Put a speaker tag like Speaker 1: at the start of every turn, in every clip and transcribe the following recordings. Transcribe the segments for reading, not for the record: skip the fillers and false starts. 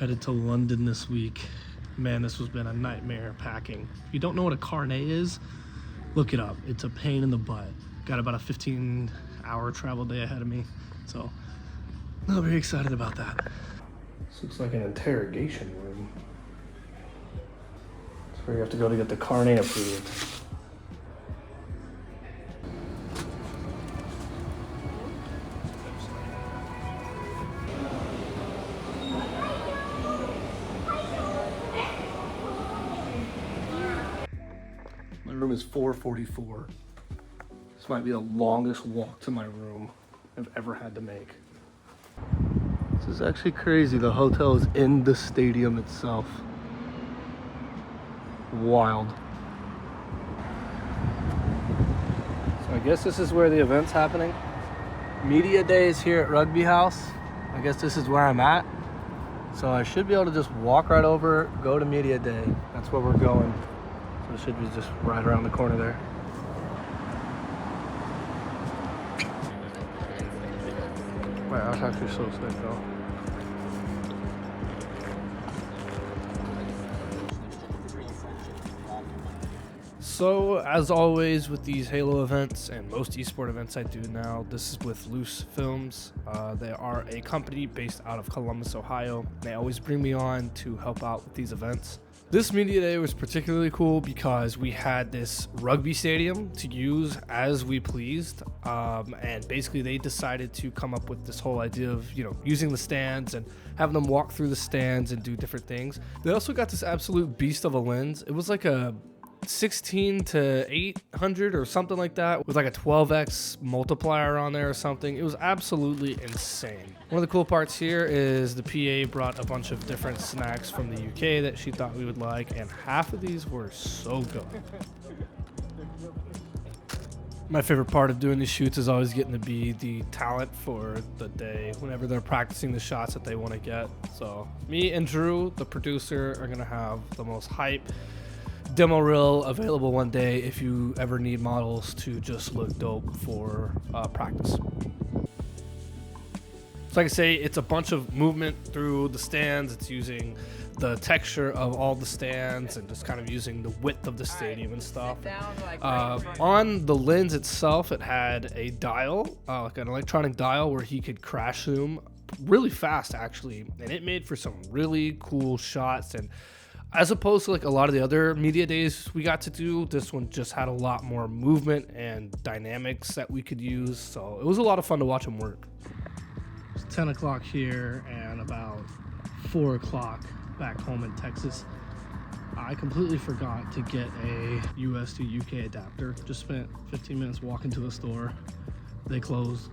Speaker 1: Headed to London this week. Man, this has been a nightmare packing. If you don't know what a carnet is, look it up. It's a pain in the butt. Got about a 15-hour travel day ahead of me, so not very excited about that. This looks like an interrogation room. That's where you have to go to get the carnet approved. My room is 444. This might be the longest walk to my room I've ever had to make. This is actually crazy. The hotel is in the stadium itself. Wild. So I guess this is where the event's happening. Media day is here at Rugby House. I guess this is where I'm at. So I should be able to just walk right over, go to media day. That's where we're going. So it should be just right around the corner there. Wow, that's actually so sick though. So, as always with these Halo events and most esport events I do now, this is with Loose Films. They are a company based out of Columbus, Ohio. They always bring me on to help out with these events. This media day was particularly cool because we had this rugby stadium to use as we pleased, and basically they decided to come up with this whole idea of, you know, using the stands and having them walk through the stands and do different things. They also got this absolute beast of a lens. It was like a 16 to 800 or something like that with like a 12x multiplier on there or something. It was absolutely insane. One of the cool parts here is the PA brought a bunch of different snacks from the UK that she thought we would like, and half of these were so good. My favorite part of doing these shoots is always getting to be the talent for the day whenever they're practicing the shots that they want to get. So me and Drew, the producer, are gonna have the most hype demo reel available one day if you ever need models to just look dope for practice. So like I say, it's a bunch of movement through the stands. It's using the texture of all the stands and just kind of using the width of the stadium and stuff. On the lens itself, it had a dial, like an electronic dial where he could crash zoom really fast actually, and it made for some really cool shots. And as opposed to like a lot of the other media days we got to do, this one just had a lot more movement and dynamics that we could use. So it was a lot of fun to watch him work. It's 10 o'clock here and about 4 o'clock back home in Texas. I completely forgot to get a US to UK adapter. Just spent 15 minutes walking to a store. They closed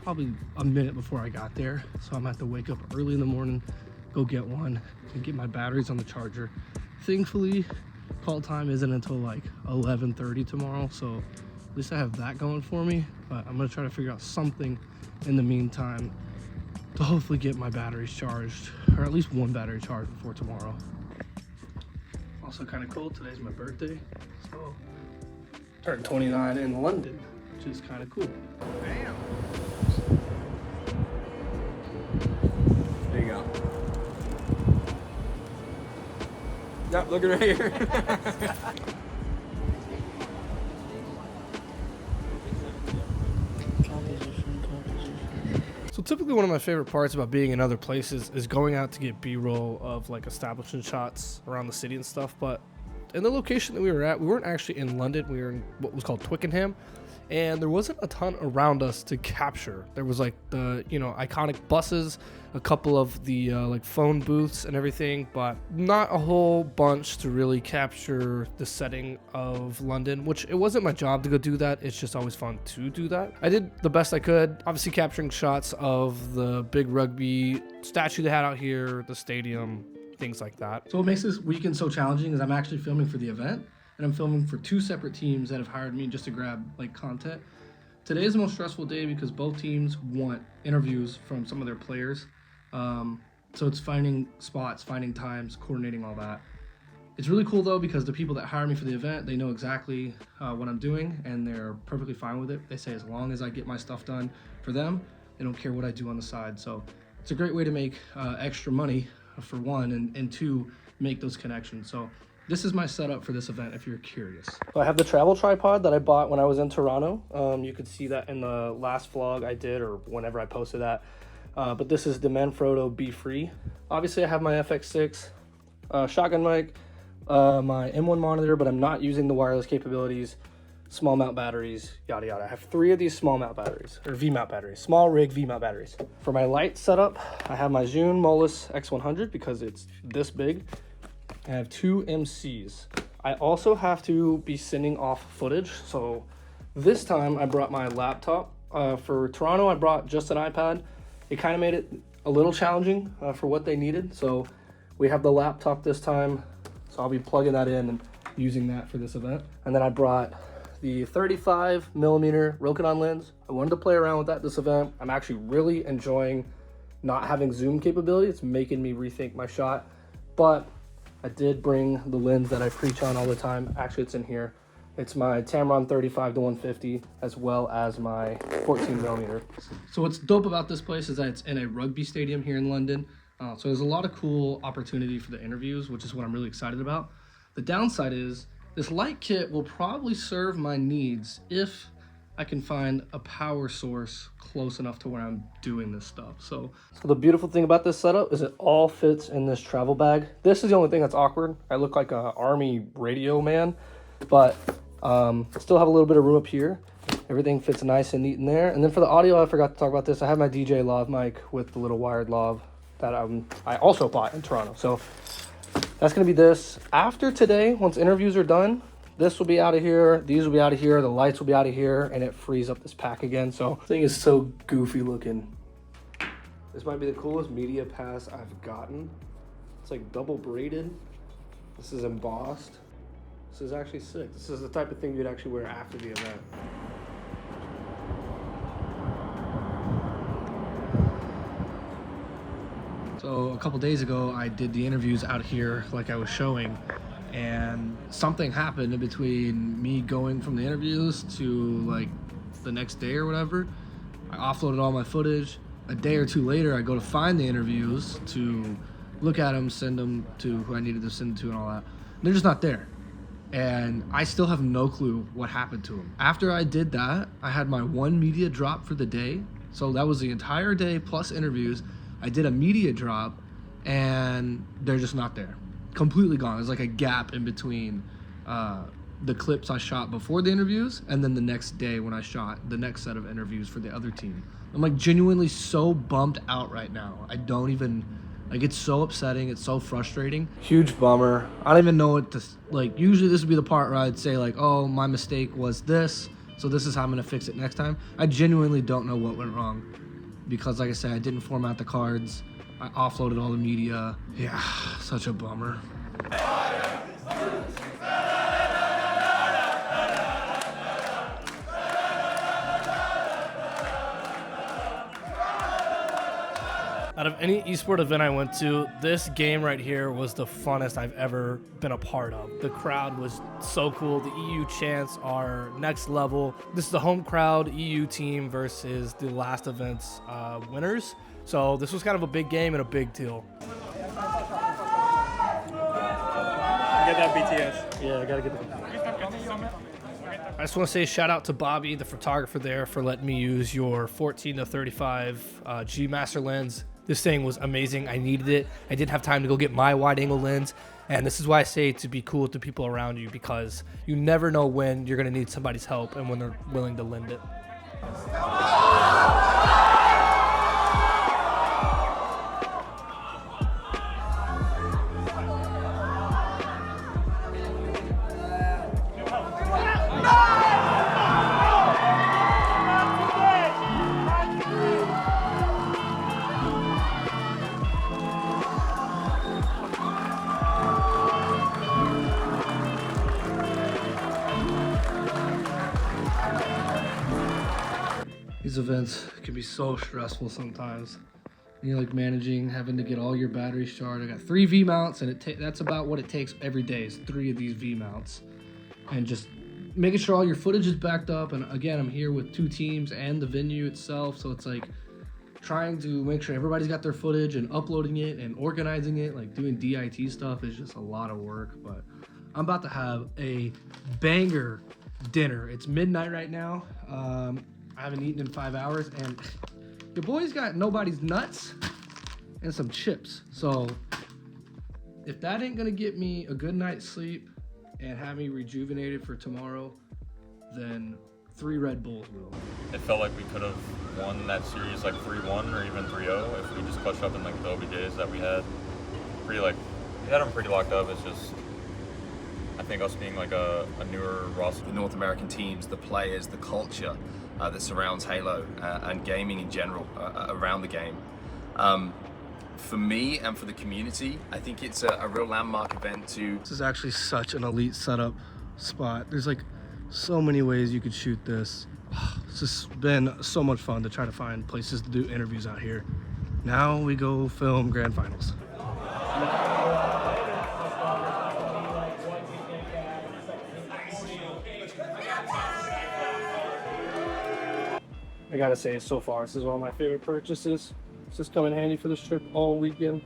Speaker 1: probably a minute before I got there. So I'm gonna have to wake up early in the morning, go get one, and get my batteries on the charger. Thankfully, call time isn't until like 11:30 tomorrow, so at least I have that going for me. But I'm gonna try to figure out something in the meantime to hopefully get my batteries charged, or at least one battery charged before tomorrow. Also kind of cool, today's my birthday, so turned 29 in London, which is kind of cool.
Speaker 2: Damn. There you go. Yep, look right here.
Speaker 1: So typically one of my favorite parts about being in other places is going out to get B-roll of like establishment shots around the city and stuff. But in the location that we were at, we weren't actually in London. We were in what was called Twickenham. And there wasn't a ton around us to capture. There was like the, you know, iconic buses, a couple of the like phone booths and everything, but not a whole bunch to really capture the setting of London, which it wasn't my job to go do that. It's just always fun to do that. I did the best I could, obviously capturing shots of the big rugby statue they had out here, the stadium, things like that. So what makes this weekend so challenging is I'm actually filming for the event. And I'm filming for two separate teams that have hired me just to grab like content. Today is the most stressful day because both teams want interviews from some of their players. So it's finding spots, finding times, coordinating all that. It's really cool though because the people that hire me for the event, they know exactly what I'm doing and they're perfectly fine with it. They say as long as I get my stuff done for them, they don't care what I do on the side. So it's a great way to make extra money
Speaker 3: for one, and two, make those connections. So this is my setup for this event if you're curious. So I have the travel tripod that I bought when I was in Toronto. You could see that in the last vlog I did, or whenever I posted that. But this is the Manfrotto Be Free. Obviously I have my FX6 shotgun mic, my M1 monitor, but I'm not using the wireless capabilities, small mount batteries, yada yada. I have 3 of these small mount batteries, or V-mount batteries, small rig V-mount batteries. For my light setup, I have my Zhiyun Molus X100 because it's this big. I have 2 MCs. I also have to be sending off footage, so this time I brought my laptop. For Toronto, I brought just an iPad. It kind of made it a little challenging for what they needed, so we have the laptop this time, so I'll be plugging that in and using that for this event. And then I brought the 35mm Rokinon lens. I wanted to play around with that this event. I'm actually really enjoying not having zoom capability. It's making me rethink my shot, but I did bring the lens that I preach on all the time. Actually, it's in here. It's my Tamron 35-150 as well as my 14mm. So what's dope about this place is that it's in a rugby stadium here in London. So there's a lot of cool opportunity for the interviews, which is what I'm really excited about. The downside is this light kit will probably serve my needs if I can find a power source close enough to where I'm doing this stuff. So the beautiful thing about this setup is it all fits in this travel bag. This is the only thing that's awkward. I look like an army radio man, but still have a little bit of room up here. Everything fits nice and neat in there. And then for the audio, I forgot to talk about this. I have my DJ lav mic with the little wired lav that I also bought in Toronto. So that's gonna be this. After today, once interviews are done, this will be out of here, these will be out of here, the lights will be out of here, and it frees up this pack again. So the thing is so goofy looking. This might be the coolest media pass I've gotten. It's like double braided. This is embossed. This is actually sick. This is the type of thing you'd actually wear after the event. So a couple days ago, I did the interviews out here like I was showing, and something happened in between me going from the interviews to like the next day or whatever. I offloaded all my footage. A day or two later, I go to find the interviews to look at them, send them to who I needed to send to and all that. They're just not there. And I still have no clue what happened to them. After I did that, I had my 1 media drop for the day. So that was the entire day plus interviews. I did a media drop and they're just not there. Completely gone. There's like a gap in between the clips I shot before the interviews and then the next day when I shot the next set of interviews for the other team. I'm like genuinely so bummed out right now. I don't even, like, it's so upsetting. It's so frustrating. Huge bummer. I don't even know what to, like, usually this would be the part where I'd say like, oh, my mistake was this, so this is how I'm gonna fix it next time. I genuinely don't know what went wrong because, like I said, I didn't format the cards. I offloaded all the media. Yeah, such a bummer.
Speaker 1: Out of any esport event I went to, this game right here was the funnest I've ever been a part of. The crowd was so cool. The EU chants are next level. This is the home crowd EU team versus the last event's winners. So this was kind of a big game and a big deal.
Speaker 2: Get that BTS.
Speaker 1: Yeah, I gotta get the... I just want to say shout out to Bobby, the photographer there, for letting me use your 14-35 G Master lens. This thing was amazing. I needed it. I didn't have time to go get my wide angle lens. And this is why I say to be cool with the people around you, because you never know when you're going to need somebody's help and when they're willing to lend it.
Speaker 3: These events can be so stressful sometimes. You're like managing, having to get all your batteries charged. I got 3 V mounts, and that's about what it takes every day is 3 of these V mounts. And just making sure all your footage is backed up. And again, I'm here with 2 teams and the venue itself, so it's like trying to make sure everybody's got their footage and uploading it and organizing it, like doing DIT stuff is just a lot of work. But I'm about to have a banger dinner. It's midnight right now. I haven't eaten in 5 hours, and your boy's got nobody's nuts and some chips. So if that ain't gonna get me a good night's sleep and have me rejuvenated for tomorrow, then 3 Red Bulls will.
Speaker 4: It felt like we could have won that series like 3-1 or even 3-0 if we just clutched up in like the OBJs that we had. We had them pretty locked up. It's just, I think us being like a newer roster.
Speaker 5: The North American teams, the players, the culture that surrounds Halo and gaming in general around the game. For me and for the community, I think it's a real landmark event to...
Speaker 3: This is actually such an elite setup spot. There's like so many ways you could shoot this. It's just been so much fun to try to find places to do interviews out here. Now we go film grand finals. I gotta say, so far, this is one of my favorite purchases. This has come in handy for this trip all weekend.